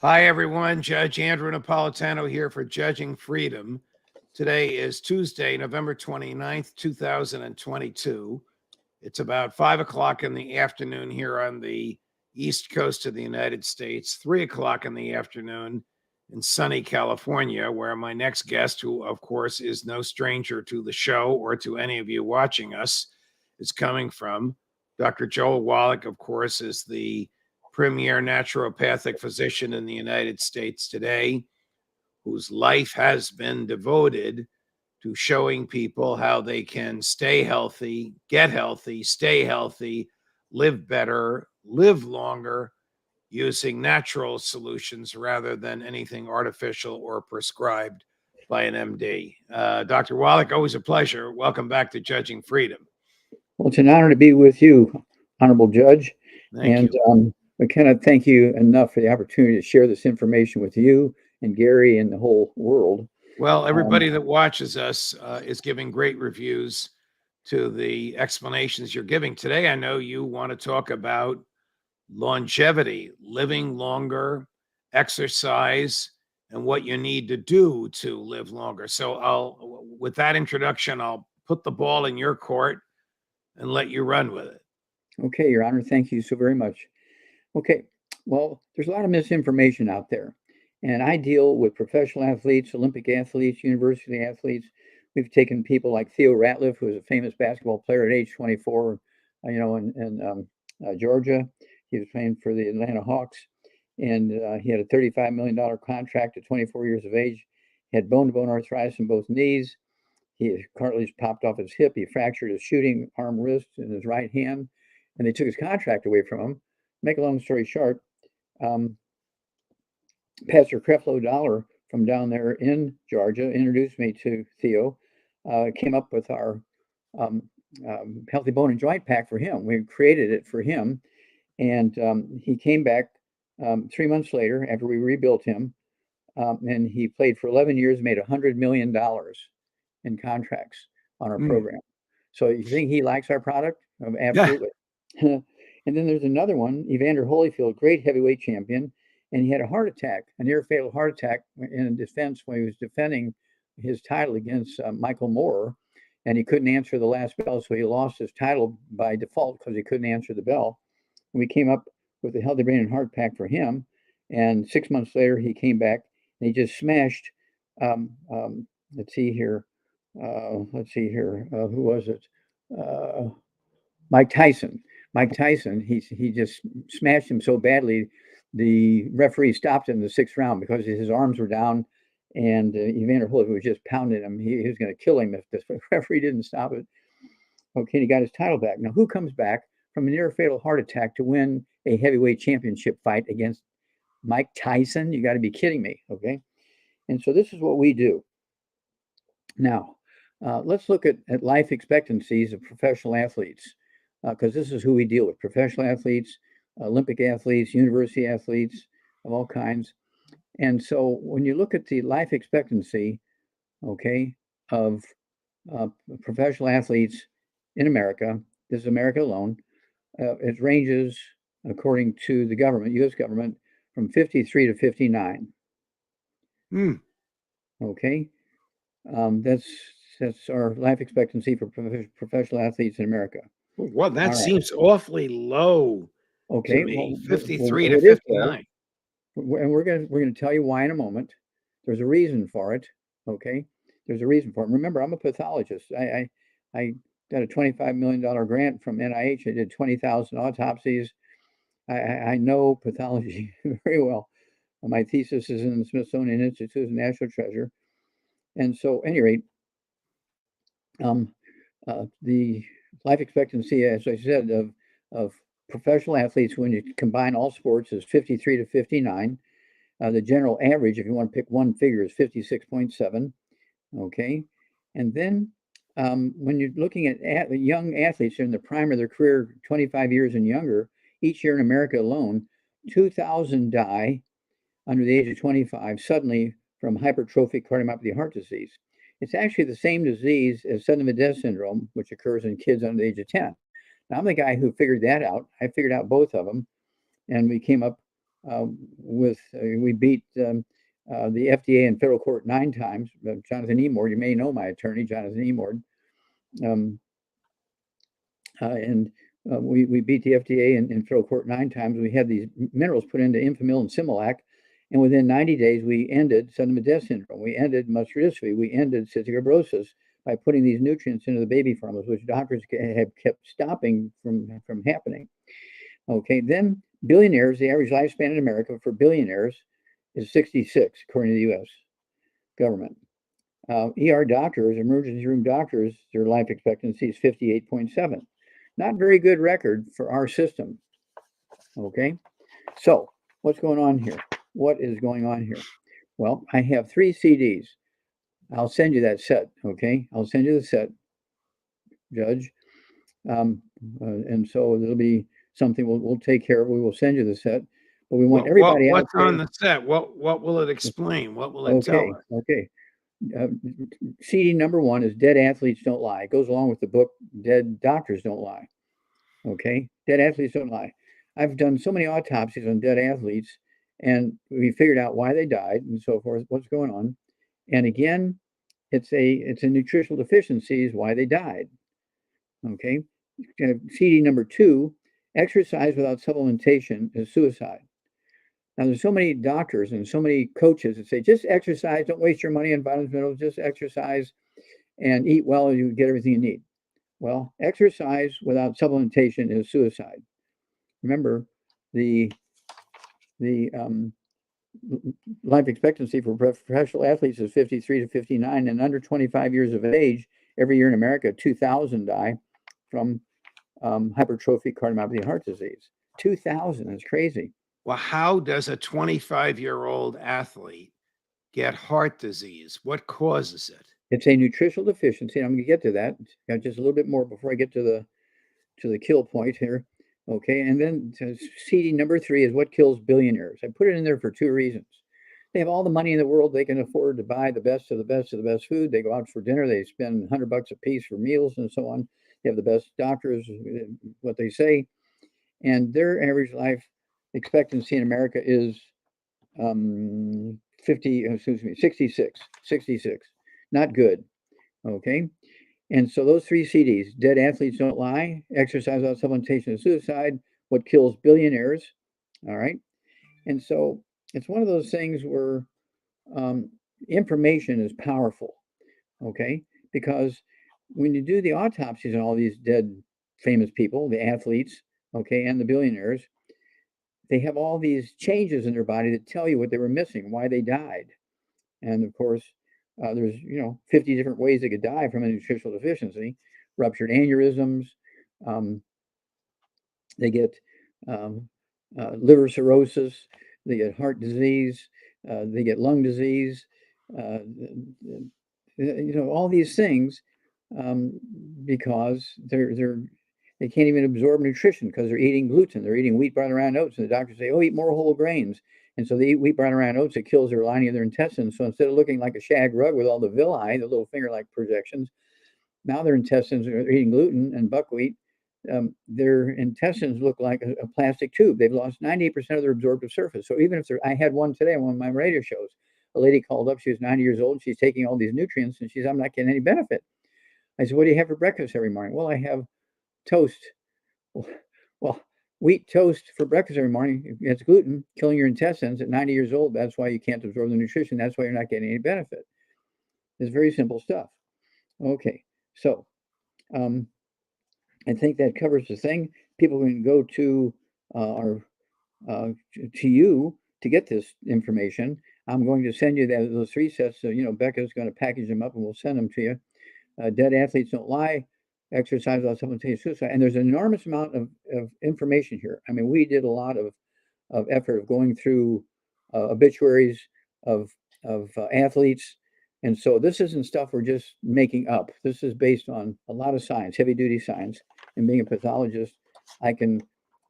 Hi, everyone. Judge Andrew Napolitano here for Judging Freedom. Today is Tuesday, November 29th, 2022. It's about 5 o'clock in the afternoon here on the East Coast of the United States, 3 o'clock in the afternoon in sunny California, where my next guest, who, of course, is no stranger to the show or to any of you watching us, is coming from. Dr. Joel Wallach, of course, is the premier naturopathic physician in the United States today, whose life has been devoted to showing people how they can stay healthy, get healthy, stay healthy, live better, live longer, using natural solutions rather than anything artificial or prescribed by an MD. Dr. Wallach, always a pleasure. Welcome back to Judging Freedom. Well, it's an honor to be with you, Honorable Judge. Thank you. We cannot thank you enough for the opportunity to share this information with you and Gary and the whole world. Well, everybody that watches us is giving great reviews to the explanations you're giving. Today, I know you want to talk about longevity, living longer, exercise, and what you need to do to live longer. So with that introduction, I'll put the ball in your court and let you run with it. Okay, Your Honor. Thank you so very much. Okay, well, there's a lot of misinformation out there. And I deal with professional athletes, Olympic athletes, university athletes. We've taken people like Theo Ratliff, who was a famous basketball player at age 24, in Georgia. He was playing for the Atlanta Hawks, and he had a $35 million contract at 24 years of age. He had bone-to-bone arthritis in both knees. His cartilage popped off his hip. He fractured his shooting arm wrist in his right hand, and they took his contract away from him. Make a long story short, Pastor Creflo Dollar from down there in Georgia introduced me to Theo, came up with our Healthy Bone and Joint Pack for him. We created it for him, and he came back 3 months later after we rebuilt him, and he played for 11 years, made $100 million in contracts on our program. So you think he likes our product? Absolutely. Yeah. And then there's another one, Evander Holyfield, great heavyweight champion, and he had a heart attack, a near fatal heart attack in defense when he was defending his title against Michael Moore, and he couldn't answer the last bell, so he lost his title by default because he couldn't answer the bell. And we came up with the Healthy Brain and Heart Pack for him, and 6 months later he came back and he just smashed. Let's see here. Who was it? Mike Tyson. Mike Tyson, he just smashed him so badly, the referee stopped him in the 6th round because his arms were down, and Evander Holyfield was just pounding him. He was going to kill him if the referee didn't stop it. Okay, he got his title back. Now, who comes back from a near-fatal heart attack to win a heavyweight championship fight against Mike Tyson? You got to be kidding me, okay? And so this is what we do. Now, let's look at life expectancies of professional athletes, because this is who we deal with: professional athletes, Olympic athletes, university athletes of all kinds. And so when you look at the life expectancy, okay, of professional athletes in America, this is America alone, it ranges, according to the government, U.S. government, from 53 to 59. Okay, that's our life expectancy for professional athletes in America. Well, that seems awfully low. Okay, to me. well, 53 to 59. And we're gonna tell you why in a moment. There's a reason for it. Okay, there's a reason for it. Remember, I'm a pathologist. I got a $25 million grant from NIH. I did 20,000 autopsies. I know pathology very well. My thesis is in the Smithsonian Institute of National Treasure. And so, at any rate, the life expectancy, as I said, of professional athletes, when you combine all sports, is 53 to 59. The general average, if you want to pick one figure, is 56.7. Okay, and then when you're looking at young athletes in the prime of their career, 25 years and younger, each year in America alone, 2,000 die under the age of 25 suddenly from hypertrophic cardiomyopathy heart disease. It's actually the same disease as sudden death syndrome, which occurs in kids under the age of 10. Now, I'm the guy who figured that out. I figured out both of them, and we came up we beat the FDA in federal court 9 times. Jonathan Emord, you may know my attorney, Jonathan Emord. And we beat the FDA in federal court 9 times. We had these minerals put into Infamil and Similac, and within 90 days, we ended sudden death syndrome. We ended muscular dystrophy. We ended cystic fibrosis by putting these nutrients into the baby formulas, which doctors have kept stopping from happening. Okay, then billionaires, the average lifespan in America for billionaires is 66, according to the U.S. government. ER doctors, emergency room doctors, their life expectancy is 58.7. Not very good record for our system. Okay, so what's going on here? What is going on here? Well, I have 3 CDs. I'll send you that set. Okay, I'll send you the set, Judge. And so it'll be something we'll take care of. We will send you the set, but we want everybody out there. What's on the set? What will it explain? What will it tell us? Okay. CD number 1 is Dead Athletes Don't Lie. It goes along with the book Dead Doctors Don't Lie. Okay, Dead Athletes Don't Lie. I've done so many autopsies on dead athletes, and we figured out why they died and so forth, what's going on. And again, it's a nutritional deficiencies why they died. Okay, CD number 2, exercise without supplementation is suicide. Now, there's so many doctors and so many coaches that say, just exercise, don't waste your money on vitamins, minerals, just exercise and eat well, and you get everything you need. Well, exercise without supplementation is suicide. Remember, the life expectancy for professional athletes is 53 to 59, and under 25 years of age, every year in America, 2,000 die from hypertrophic cardiomyopathy and heart disease. 2,000 is crazy. Well, how does a 25-year-old athlete get heart disease? What causes it? It's a nutritional deficiency. I'm going to get to that. Got just a little bit more before I get to the kill point here. Okay, and then CD number 3 is what kills billionaires. I put it in there for 2 reasons. They have all the money in the world. They can afford to buy the best of the best of the best food. They go out for dinner. They spend $100 a piece for meals and so on. They have the best doctors, what they say, and their average life expectancy in America is 66. Not good. Okay. And so those 3 CDs, Dead Athletes Don't Lie, Exercise Without Supplementation is Suicide, What Kills Billionaires. All right. And so it's one of those things where information is powerful. Okay. Because when you do the autopsies on all these dead famous people, the athletes, okay, and the billionaires, they have all these changes in their body that tell you what they were missing, why they died. And of course, there's 50 different ways they could die from a nutritional deficiency. Ruptured aneurysms, they get liver cirrhosis, they get heart disease, they get lung disease, all these things because they can't even absorb nutrition because they're eating gluten, they're eating wheat, barley, rye, and oats, and the doctors say, oh, eat more whole grains. And so they eat wheat, barley, rye, and oats. It kills their lining of their intestines. So instead of looking like a shag rug with all the villi, the little finger-like projections, now their intestines are eating gluten and buckwheat. Their intestines look like a plastic tube. They've lost 98% of their absorptive surface. So even if I had one today on one of my radio shows, a lady called up. She was 90 years old. She's taking all these nutrients, and she said, I'm not getting any benefit. I said, what do you have for breakfast every morning? Well, I have toast. Well, wheat toast for breakfast every morning, it's gluten, killing your intestines at 90 years old. That's why you can't absorb the nutrition. That's why you're not getting any benefit. It's very simple stuff. Okay, so I think that covers the thing. People can go to to you to get this information. I'm going to send you those 3 sets. So, Becca's going to package them up and we'll send them to you. Dead Athletes Don't Lie, Exercise Without Supplementation, Suicide. And there's an enormous amount of information here. I mean, we did a lot of effort of going through obituaries of athletes. And so this isn't stuff we're just making up. This is based on a lot of science, heavy duty science. And being a pathologist, I can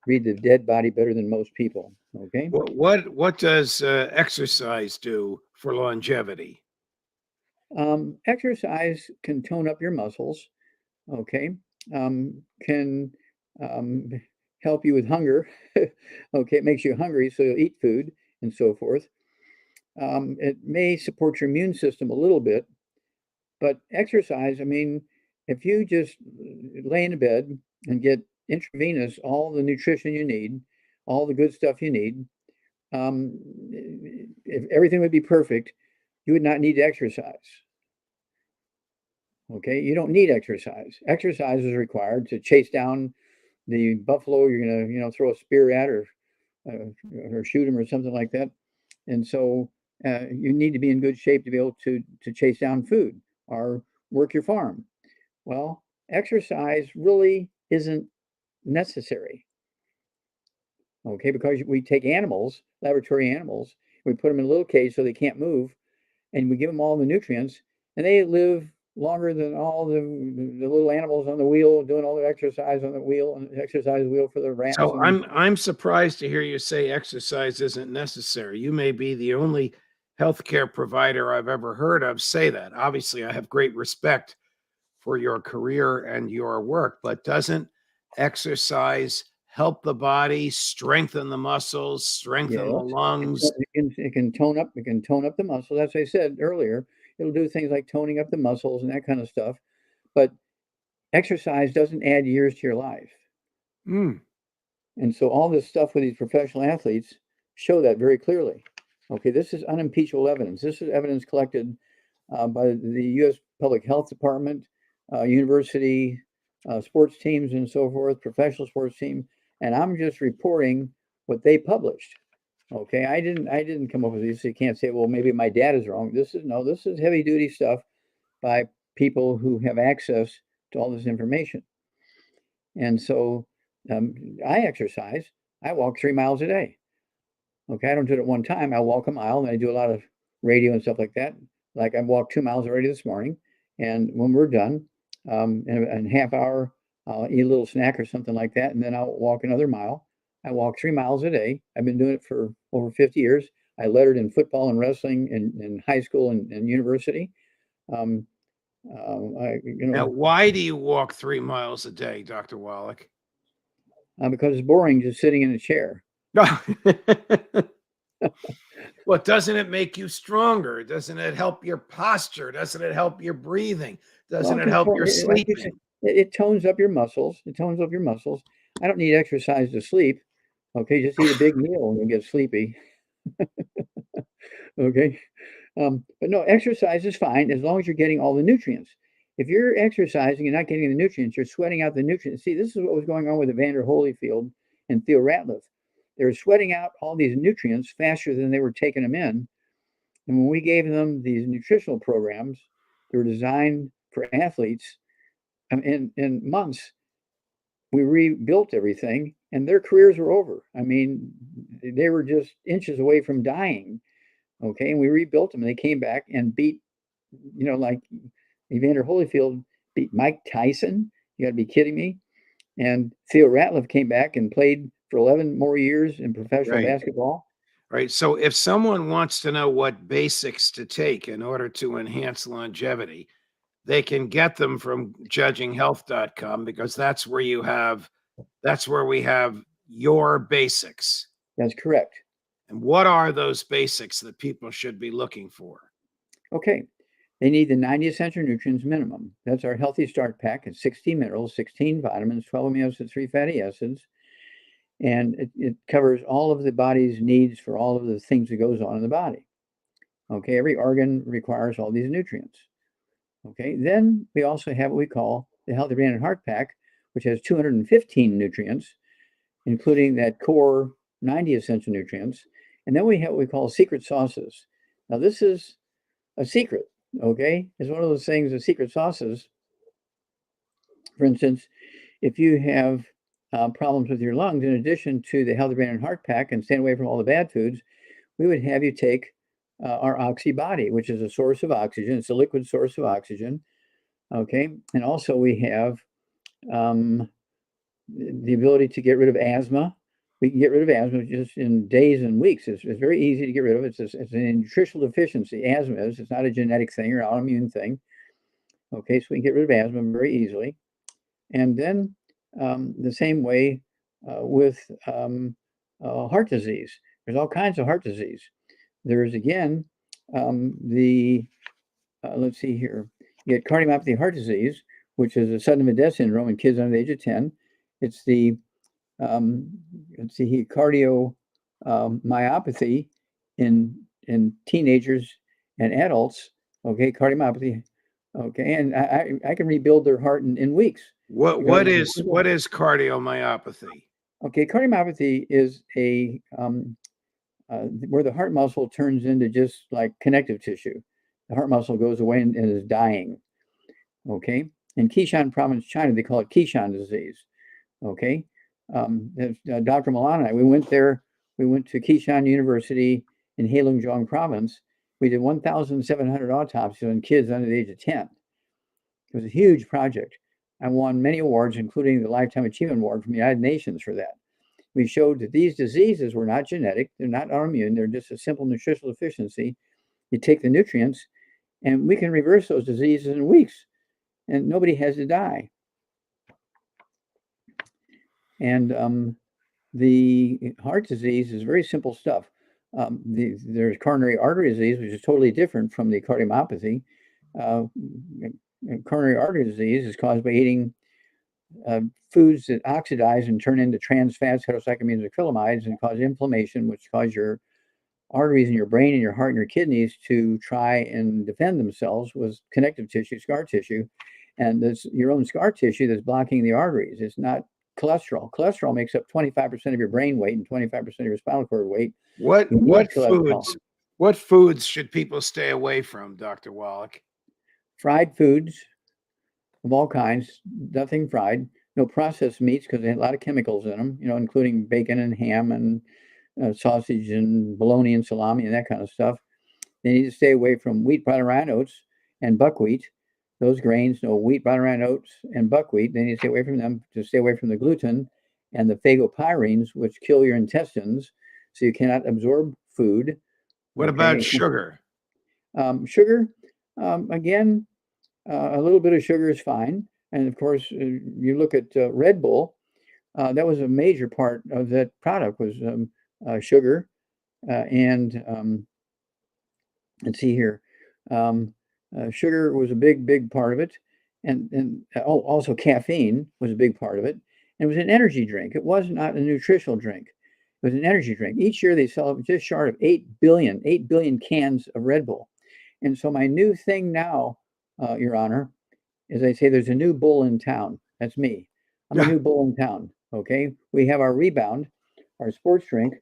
read the dead body better than most people. Okay. What does exercise do for longevity? Exercise can tone up your muscles. Okay. Can help you with hunger. Okay, it makes you hungry, so you'll eat food and so forth. It may support your immune system a little bit, but exercise, I mean, if you just lay in a bed and get intravenous all the nutrition you need, all the good stuff you need, if everything would be perfect, you would not need to exercise. Okay, you don't need exercise. Exercise is required to chase down the buffalo you're going to, throw a spear at or shoot him or something like that. And so you need to be in good shape to be able to chase down food or work your farm. Well, exercise really isn't necessary. Okay, because we take animals, laboratory animals, we put them in a little cage so they can't move, and we give them all the nutrients, and they live longer than all the little animals on the wheel doing all the exercise on the wheel and exercise wheel for the rats. So I'm surprised to hear you say exercise isn't necessary. You may be the only healthcare provider I've ever heard of say that. Obviously, I have great respect for your career and your work, but doesn't exercise help the body, strengthen the muscles, strengthen the lungs? It can tone up. It can tone up the muscles. As I said earlier, it'll do things like toning up the muscles and that kind of stuff. But exercise doesn't add years to your life. Mm. And so all this stuff with these professional athletes show that very clearly. Okay, this is unimpeachable evidence. This is evidence collected by the U.S. Public Health Department, university sports teams and so forth, professional sports team, and I'm just reporting what they published. Okay, I didn't come up with these. So you can't say, well, maybe my dad is wrong. This is heavy duty stuff by people who have access to all this information. And so I exercise. I walk 3 miles a day. Okay, I don't do it at one time. I walk a mile, and I do a lot of radio and stuff like that. Like I walked 2 miles already this morning, and when we're done, in a half hour, I'll eat a little snack or something like that, and then I'll walk another mile. I walk 3 miles a day. I've been doing it for over 50 years. I lettered in football and wrestling in high school and university. Now, why do you walk 3 miles a day, Dr. Wallach? Because it's boring just sitting in a chair. Well, doesn't it make you stronger? Doesn't it help your posture? Doesn't it help your breathing? Doesn't it help your sleeping? It tones up your muscles. It tones up your muscles. I don't need exercise to sleep. Okay, just eat a big meal and you'll get sleepy. Okay, but no, exercise is fine as long as you're getting all the nutrients. If you're exercising and not getting the nutrients, you're sweating out the nutrients. See, this is what was going on with Evander Holyfield and Theo Ratliff. They were sweating out all these nutrients faster than they were taking them in. And when we gave them these nutritional programs, they were designed for athletes. In months, we rebuilt everything, and their careers were over. I mean, they were just inches away from dying. Okay, and we rebuilt them, and they came back and beat, like Evander Holyfield beat Mike Tyson. You got to be kidding me. And Theo Ratliff came back and played for 11 more years in professional basketball. Right. So if someone wants to know what basics to take in order to enhance longevity, they can get them from judginghealth.com because that's where we have your basics. That's correct. And what are those basics that people should be looking for? Okay. They need the 90 essential nutrients minimum. That's our Healthy Start Pack. It's 16 minerals, 16 vitamins, 12 amino acids, 3 fatty acids. And it covers all of the body's needs for all of the things that goes on in the body. Okay, every organ requires all these nutrients. Okay, then we also have what we call the Healthy Brain and Heart Pack, which has 215 nutrients, including that core 90 essential nutrients. And then we have what we call secret sauces. Now, this is a secret, okay? It's one of those things, the secret sauces. For instance, if you have problems with your lungs, in addition to the Healthy Brain and Heart Pack and staying away from all the bad foods, we would have you take our Oxy Body, which is a source of oxygen. It's a liquid source of oxygen. Okay, and also we have the ability to get rid of asthma. We can get rid of asthma just in days and weeks. It's very easy to get rid of. It's a nutritional deficiency. Asthma is. It's not a genetic thing or autoimmune thing. Okay, so we can get rid of asthma very easily. And then the same way with heart disease. There's all kinds of heart disease. There's again let's see here. You get cardiomyopathy heart disease, which is a sudden death syndrome in kids under the age of 10. It's the let's see here, cardiomyopathy in teenagers and adults. Okay, cardiomyopathy. Okay, and I can rebuild their heart in weeks. What is cardiomyopathy? Okay, cardiomyopathy is a where the heart muscle turns into just like connective tissue. The heart muscle goes away and is dying. Okay, in Qishan province, China, they call it Qishan disease. Okay, Dr. Milan and I, we went there. We went to Qishan University in Heilongjiang province. We did 1,700 autopsies on kids under the age of 10. It was a huge project. I won many awards, including the Lifetime Achievement Award from the United Nations for that. We showed that these diseases were not genetic, they're not autoimmune, they're just a simple nutritional deficiency. You take the nutrients, and we can reverse those diseases in weeks, and nobody has to die. And the heart disease is very simple stuff. There's coronary artery disease, which is totally different from the cardiomyopathy. Coronary artery disease is caused by eating foods that oxidize and turn into trans fats, heterocyclamines, and acrylamides, and cause inflammation, which cause your arteries in your brain and your heart and your kidneys to try and defend themselves with connective tissue, scar tissue. And it's your own scar tissue that's blocking the arteries. It's not cholesterol. Cholesterol makes up 25% of your brain weight and 25% of your spinal cord weight. What foods should people stay away from, Dr. Wallach? Fried foods of all kinds, nothing fried. No processed meats because they have a lot of chemicals in them, including bacon and ham and sausage and bologna and salami and that kind of stuff. They need to stay away from wheat, bran, rye, oats, and buckwheat. Those grains, wheat, bran, rye, oats, and buckwheat. They need to stay away from them to stay away from the gluten and the phagopyrines, which kill your intestines, so you cannot absorb food. What about sugar? Sugar, again, a little bit of sugar is fine. And of course, you look at Red Bull, that was a major part of that product was sugar. And let's see here. Sugar was a big part of it. And also caffeine was a big part of it. And it was an energy drink. It was not a nutritional drink. It was an energy drink. Each year they sell just short of 8 billion cans of Red Bull. And so my new thing now, Your Honor, is I say there's a new bull in town. That's me. I'm a new bull in town. Okay. We have our Rebound, our sports drink.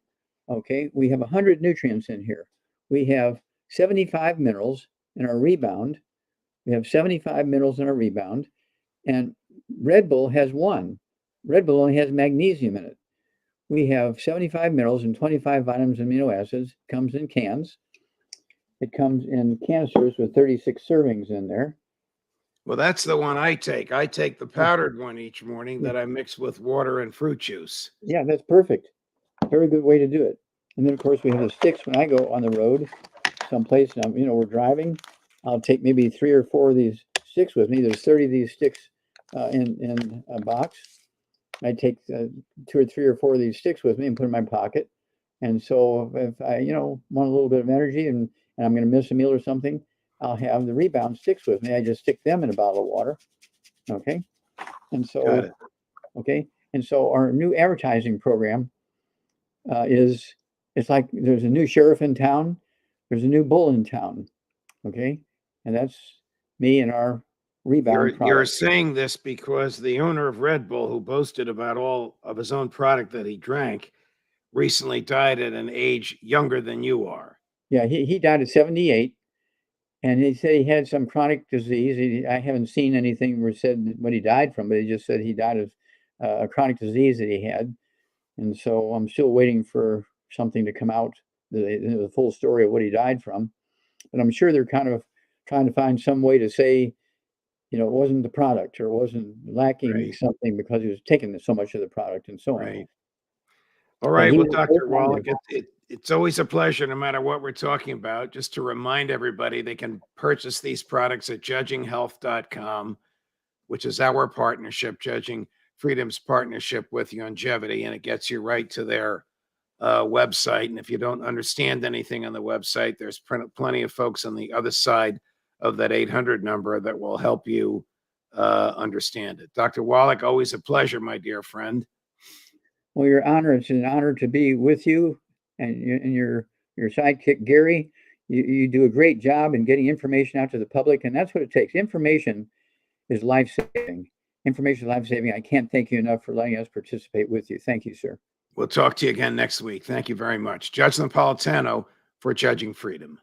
Okay. We have 100 nutrients in here. We have 75 minerals in our Rebound. We have 75 minerals in our Rebound. And Red Bull has one. Red Bull only has magnesium in it. We have 75 minerals and 25 vitamins and amino acids. It comes in cans. It comes in canisters with 36 servings in there. Well, that's the one I take. I take the powdered one each morning that I mix with water and fruit juice. Yeah, that's perfect. Very good way to do it. And then, of course, we have the sticks when I go on the road someplace. And we're driving. I'll take maybe 3 or 4 of these sticks with me. There's 30 of these sticks in a box. I take 2 or 3 or 4 of these sticks with me and put them in my pocket. And so if I, want a little bit of energy and I'm going to miss a meal or something, I'll have the Rebound sticks with me. I just stick them in a bottle of water. Okay. And so, okay. And so our new advertising program it's like there's a new sheriff in town. There's a new bull in town. Okay. And that's me and our Rebound product. You're saying this because the owner of Red Bull, who boasted about all of his own product that he drank, recently died at an age younger than you are. Yeah, he died at 78. And he said he had some chronic disease. I haven't seen anything where it said what he died from, but he just said he died of a chronic disease that he had. And so I'm still waiting for something to come out, the full story of what he died from. But I'm sure they're kind of trying to find some way to say, it wasn't the product or it wasn't lacking something because he was taking so much of the product and so on. All right. Well, Dr. Wallach, it's always a pleasure, no matter what we're talking about, just to remind everybody they can purchase these products at judginghealth.com, which is our partnership, Judging Freedom's partnership with Longevity, and it gets you right to their website. And if you don't understand anything on the website, there's plenty of folks on the other side of that 800 number that will help you understand it. Dr. Wallach, always a pleasure, my dear friend. Well, Your Honor, it's an honor to be with you and your sidekick, Gary. You do a great job in getting information out to the public, and that's what it takes. Information is life-saving. Information is life-saving. I can't thank you enough for letting us participate with you. Thank you, sir. We'll talk to you again next week. Thank you very much. Judge Napolitano for Judging Freedom.